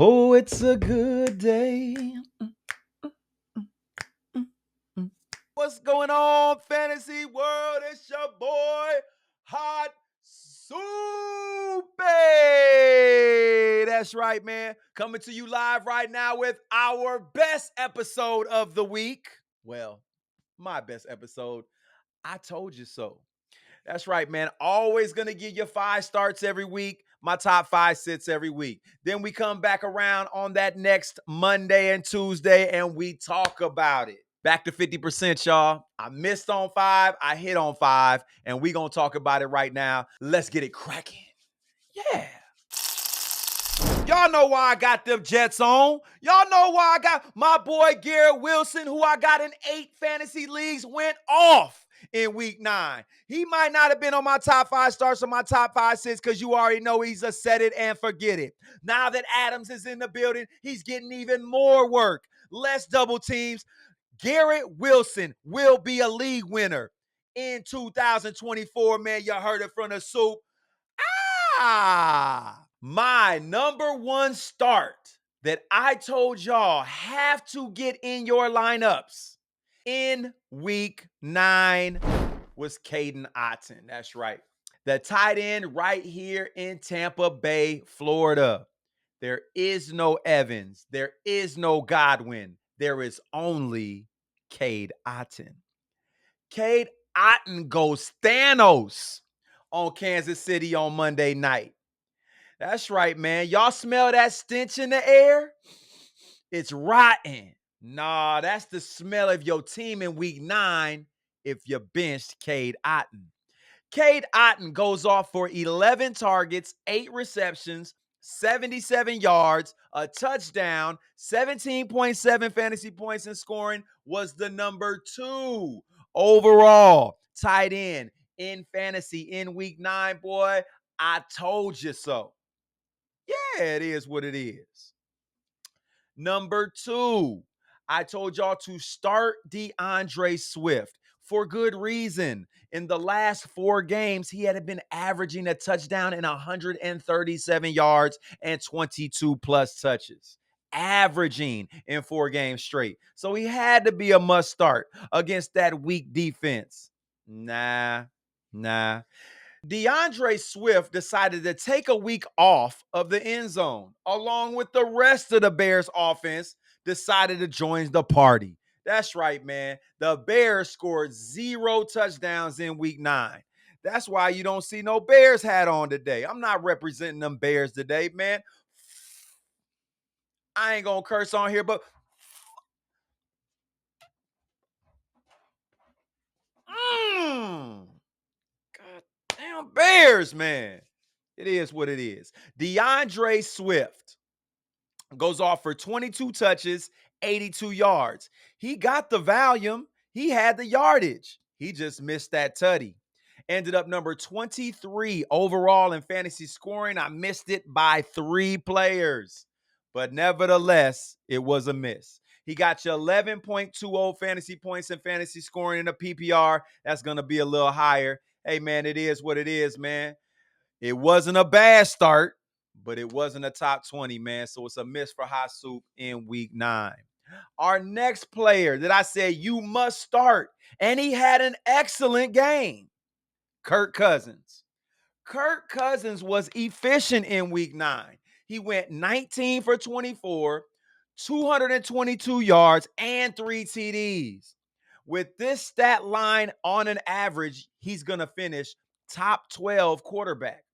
Oh, it's a good day. What's going on, fantasy world? It's your boy, Hot Soup. That's right, man. Coming to you live right now with our best episode of the week. Well, my best episode. I told you so. That's right, man. Always going to give you 5 starts every week. My top 5 sits every week. Then we come back around on that next Monday and Tuesday and we talk about it. Back to 50%, y'all. I missed on 5. I hit on 5. And we going to talk about it right now. Let's get it cracking. Yeah. Y'all know why I got them Jets on. Y'all know why I got my boy Garrett Wilson, who I got in 8 fantasy leagues, went off in week 9. He might not have been on my top 5 starts or my top 5 sits because you already know he's a set it and forget it. Now that Adams is in the building, he's getting even more work. Less double teams. Garrett Wilson will be a league winner in 2024, man. You heard it from the soup. My number 1 start that I told y'all have to get in your lineups in week 9 was Cade Otton. That's right. The tight end right here in Tampa Bay, Florida. There is no Evans. There is no Godwin. There is only Cade Otton. Cade Otton goes Thanos on Kansas City on Monday night. That's right, man. Y'all smell that stench in the air? It's rotten. Nah, that's the smell of your team in week 9 if you benched Cade Otton. Cade Otton goes off for 11 targets, 8 receptions, 77 yards, a touchdown, 17.7 fantasy points in scoring, was the number 2 overall tight end in fantasy in week 9, boy. I told you so. Yeah, it is what it is. Number 2, I told y'all to start DeAndre Swift for good reason. In the last 4 games, he had been averaging a touchdown and 137 yards and 22 plus touches. Averaging in 4 games straight. So he had to be a must start against that weak defense. Nah. DeAndre Swift decided to take a week off of the end zone, along with the rest of the Bears offense, decided to join the party. That's right, man. The Bears scored 0 touchdowns in week 9. That's why you don't see no Bears hat on today. I'm not representing them Bears today, man. I ain't gonna curse on here, but God damn Bears, man. It is what it is. DeAndre Swift goes off for 22 touches, 82 yards. He got the volume. He had the yardage. He just missed that tutty. Ended up number 23 overall in fantasy scoring. I missed it by 3 players. But nevertheless, it was a miss. He got you 11.20 fantasy points in fantasy scoring in a PPR. That's going to be a little higher. Hey, man, it is what it is, man. It wasn't a bad start, but it wasn't a top 20, man. So it's a miss for Hot Soup in week 9. Our next player that I said you must start, and he had an excellent game, Kirk Cousins. Kirk Cousins was efficient in week 9. He went 19 for 24, 222 yards, and 3 TDs. With this stat line on an average, he's going to finish top 12 quarterback.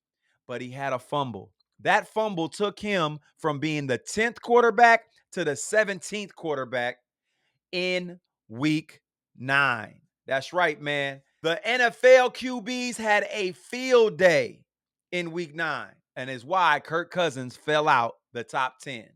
But he had a fumble. That fumble took him from being the 10th quarterback to the 17th quarterback in week 9. That's right, man. The NFL QBs had a field day in week 9, and is why Kirk Cousins fell out the top 10.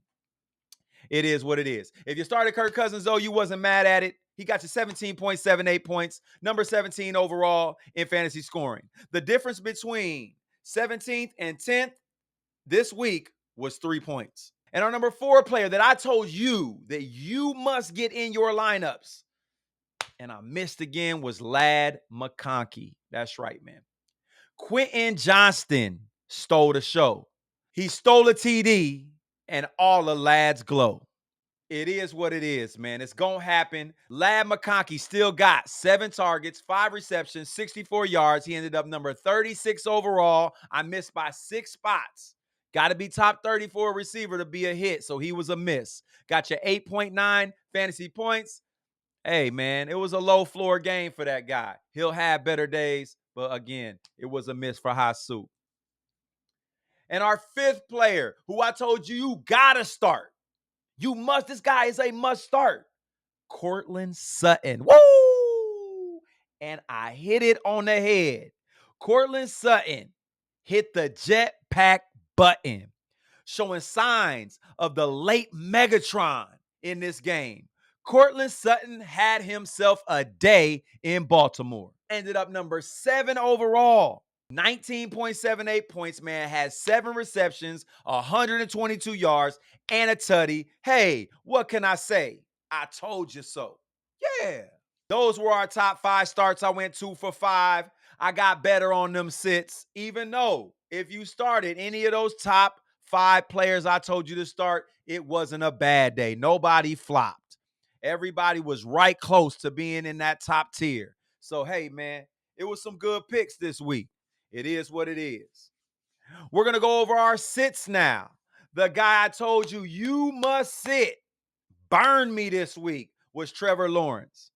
It is what it is. If you started Kirk Cousins, though, you wasn't mad at it. He got you 17.78 points, number 17 overall in fantasy scoring. The difference between 17th and 10th this week was 3 points. And our number 4 player that I told you that you must get in your lineups, and I missed again, was McConkey. That's right, man. Quentin Johnston stole the show. He stole a TD and all the lads glow. It is what it is, man. It's going to happen. Lad McConkey still got 7 targets, 5 receptions, 64 yards. He ended up number 36 overall. I missed by 6 spots. Got to be top 30 for a receiver to be a hit, so he was a miss. Got your 8.9 fantasy points. Hey, man, it was a low floor game for that guy. He'll have better days, but again, it was a miss for Hot Soup. And our 5th player, who I told you got to start. This guy is a must start. Courtland Sutton. Woo! And I hit it on the head. Courtland Sutton hit the jetpack button, showing signs of the late Megatron in this game. Courtland Sutton had himself a day in Baltimore. Ended up number 7 overall. 19.78 points, man. Had 7 receptions, 122 yards, and a tutty. Hey, what can I say? I told you so. Yeah. Those were our top 5 starts. I went 2 for 5. I got better on them sits, even though if you started any of those top 5 players I told you to start, it wasn't a bad day. Nobody flopped. Everybody was right close to being in that top tier. So, hey, man, it was some good picks this week. It is what it is. We're going to go over our sits now. The guy I told you must sit, burn me this week, was Trevor Lawrence.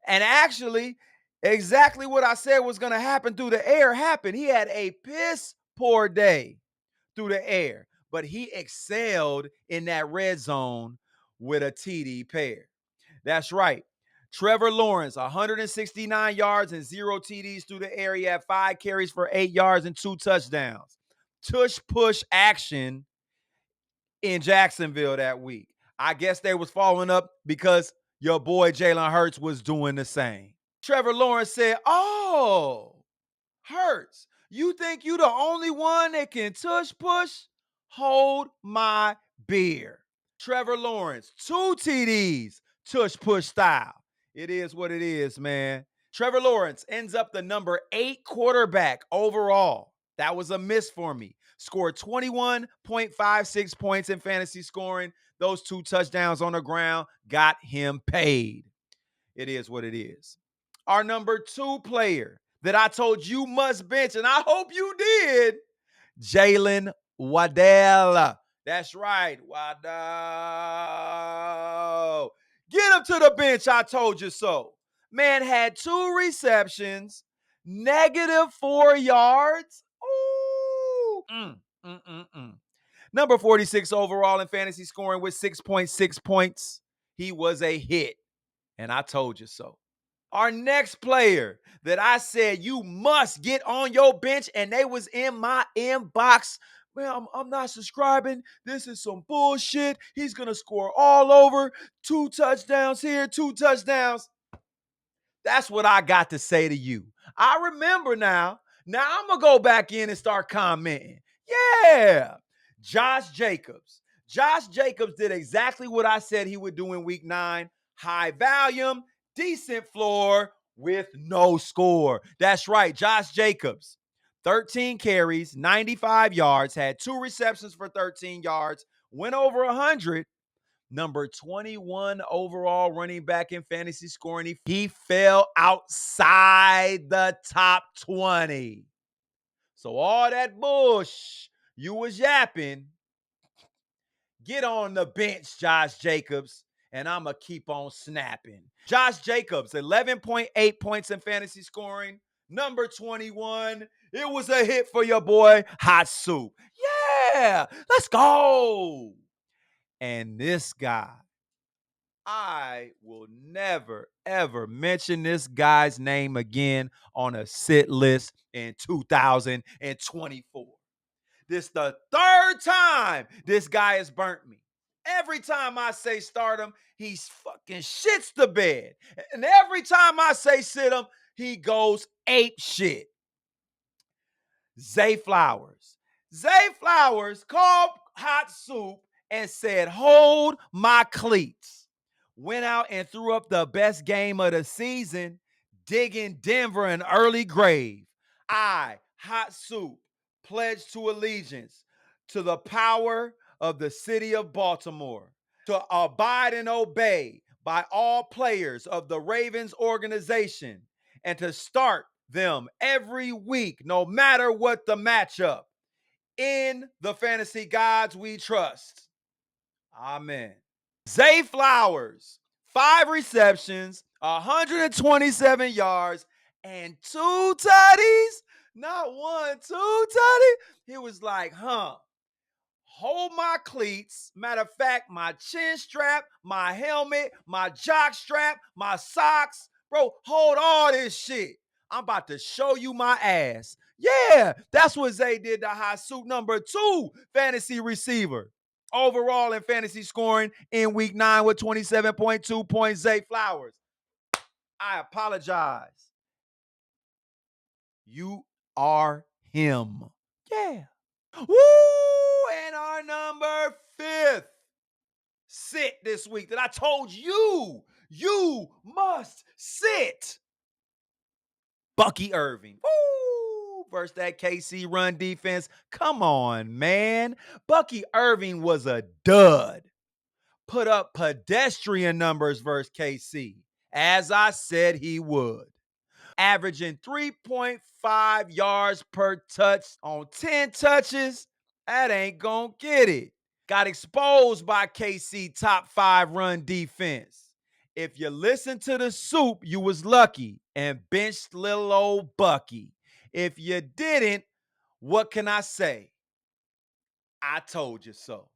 And actually, exactly what I said was going to happen through the air happened. He had a piss poor day through the air, but he excelled in that red zone with a TD pair. That's right. Trevor Lawrence, 169 yards and 0 TDs through the air. He had 5 carries for 8 yards and 2 touchdowns. Tush push action in Jacksonville that week. I guess they was following up because your boy Jalen Hurts was doing the same. Trevor Lawrence said, "Oh, Hurts, you think you the only one that can tush push? Hold my beer." Trevor Lawrence, 2 TDs, tush push style. It is what it is, man. Trevor Lawrence ends up the number 8 quarterback overall. That was a miss for me. Scored 21.56 points in fantasy scoring. Those 2 touchdowns on the ground got him paid. It is what it is. Our number 2 player that I told you must bench, and I hope you did, Jaylen Waddle. That's right, Waddle. Get him to the bench, I told you so. Man had 2 receptions, -4 yards. Ooh. Number 46 overall in fantasy scoring with 6.6 points. He was a hit, and I told you so. Our next player that I said you must get on your bench, and they was in my inbox. Man, I'm not subscribing. This is some bullshit. He's going to score all over. 2 touchdowns here, 2 touchdowns. That's what I got to say to you. I remember now. Now I'm going to go back in and start commenting. Yeah. Josh Jacobs. Josh Jacobs did exactly what I said he would do in week 9. High volume, decent floor with no score. That's right, Josh Jacobs. 13 carries, 95 yards, had 2 receptions for 13 yards, went over 100. Number 21 overall running back in fantasy scoring. He fell outside the top 20. So all that bush you was yapping, get on the bench, Josh Jacobs, and I'm going to keep on snapping. Josh Jacobs, 11.8 points in fantasy scoring. Number 21. It was a hit for your boy, Hot Soup. Yeah, let's go. And this guy, I will never, ever mention this guy's name again on a sit list in 2024. This the 3rd time this guy has burnt me. Every time I say start him, he fucking shits the bed. And every time I say sit him, he goes ape shit. Zay Flowers. Zay Flowers called Hot Soup and said, "Hold my cleats." Went out and threw up the best game of the season, digging Denver an early grave. I, Hot Soup, pledge to allegiance to the power of the city of Baltimore to abide and obey by all players of the Ravens organization and to start them every week, no matter what the matchup. In the fantasy gods we trust. Amen. Zay Flowers, 5 receptions, 127 yards, and 2 tutties. Not one, 2 tutties. He was like, hold my cleats. Matter of fact, my chin strap, my helmet, my jock strap, my socks. Bro, hold all this shit. I'm about to show you my ass. Yeah, that's what Zay did to high suit number 2 fantasy receiver. Overall in fantasy scoring in week 9 with 27.2 points, Zay Flowers. I apologize. You are him. Yeah. Woo! And our number 5th sit this week that I told you must sit. Bucky Irving. Woo! Versus that KC run defense. Come on, man. Bucky Irving was a dud. Put up pedestrian numbers versus KC, as I said he would. Averaging 3.5 yards per touch on 10 touches. That ain't gonna get it. Got exposed by KC top 5 run defense. If you listen to the soup, you was lucky and benched little old Bucky. If you didn't, what can I say? I told you so.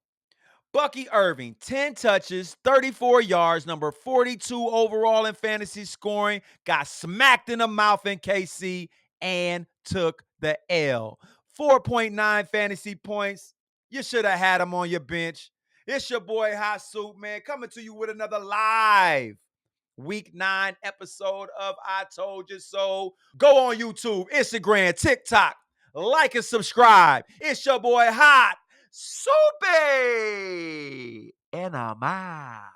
Bucky Irving, 10 touches, 34 yards, number 42 overall in fantasy scoring, got smacked in the mouth in KC and took the L. 4.9 fantasy points. You should have had him on your bench. It's your boy Hot Soup, man, coming to you with another live week 9 episode of I Told You So. Go on YouTube, Instagram, TikTok, like and subscribe. It's your boy Hot Soupy. And I'm out.